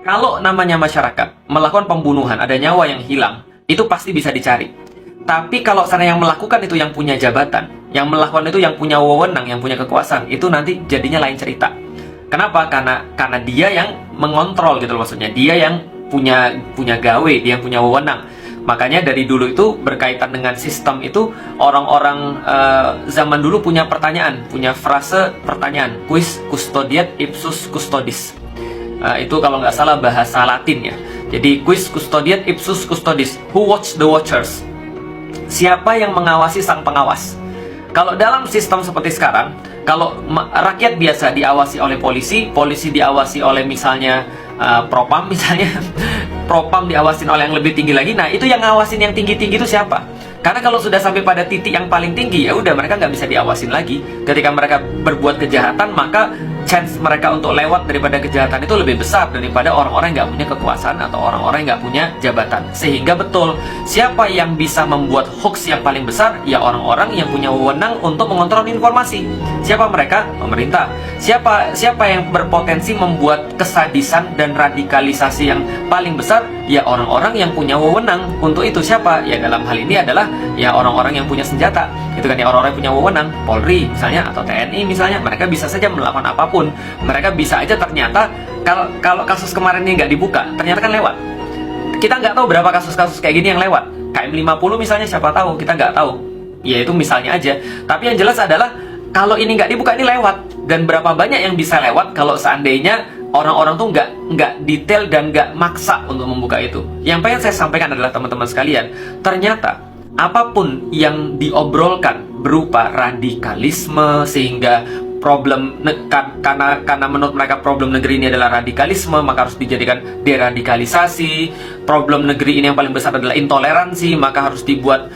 Kalau namanya masyarakat melakukan pembunuhan, ada nyawa yang hilang, itu pasti bisa dicari. Tapi kalau sana yang melakukan itu yang punya jabatan, yang melakukan itu yang punya wewenang, yang punya kekuasaan, itu nanti jadinya lain cerita. Kenapa? Karena dia yang mengontrol gitu loh, maksudnya. Dia yang punya gawe, dia yang punya wewenang. Makanya dari dulu itu berkaitan dengan sistem itu, orang-orang zaman dulu punya pertanyaan, punya frase pertanyaan, quis custodiet ipsus custodis. Itu kalau nggak salah bahasa Latin ya. Jadi quis custodiet ipsus custodis, who watch the watchers? Siapa yang mengawasi sang pengawas? Kalau dalam sistem seperti sekarang, kalau rakyat biasa diawasi oleh polisi, polisi diawasi oleh misalnya propam misalnya, propam diawasin oleh yang lebih tinggi lagi. Nah, itu yang ngawasin yang tinggi-tinggi itu siapa? Karena kalau sudah sampai pada titik yang paling tinggi, ya udah mereka nggak bisa diawasin lagi. Ketika mereka berbuat kejahatan, maka chance mereka untuk lewat daripada kejahatan itu lebih besar daripada orang-orang yang nggak punya kekuasaan atau orang-orang yang nggak punya jabatan. Sehingga betul, siapa yang bisa membuat hoax yang paling besar? Ya orang-orang yang punya wewenang untuk mengontrol informasi. Siapa mereka? Pemerintah. Siapa yang berpotensi membuat kesadisan dan radikalisasi yang paling besar? Ya orang-orang yang punya wewenang untuk itu. Siapa? Ya dalam hal ini adalah ya orang-orang yang punya senjata. Itu kan ya, orang-orang yang punya wewenang, Polri misalnya atau TNI misalnya, mereka bisa saja melakukan apapun. Mereka bisa aja ternyata kalau kasus kemarin ini nggak dibuka, ternyata kan lewat. Kita nggak tahu berapa kasus-kasus kayak gini yang lewat. KM50 misalnya, siapa tahu, kita nggak tahu. Ya itu misalnya aja. Tapi yang jelas adalah kalau ini nggak dibuka, ini lewat. Dan berapa banyak yang bisa lewat kalau seandainya orang-orang tuh nggak detail dan nggak maksa untuk membuka itu. Yang pengen saya sampaikan adalah teman-teman sekalian, ternyata apapun yang diobrolkan berupa radikalisme, sehingga problem karena menurut mereka problem negeri ini adalah radikalisme, maka harus dijadikan deradikalisasi. Problem negeri ini yang paling besar adalah intoleransi, maka harus dibuat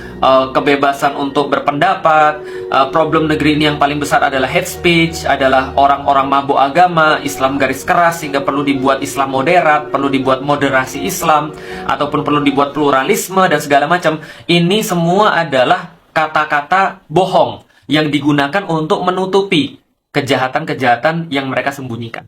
kebebasan untuk berpendapat. Problem negeri ini yang paling besar adalah hate speech, adalah orang-orang mabuk agama, Islam garis keras, sehingga perlu dibuat Islam moderat, perlu dibuat moderasi Islam, ataupun perlu dibuat pluralisme dan segala macam. Ini semua adalah kata-kata bohong yang digunakan untuk menutupi kejahatan-kejahatan yang mereka sembunyikan.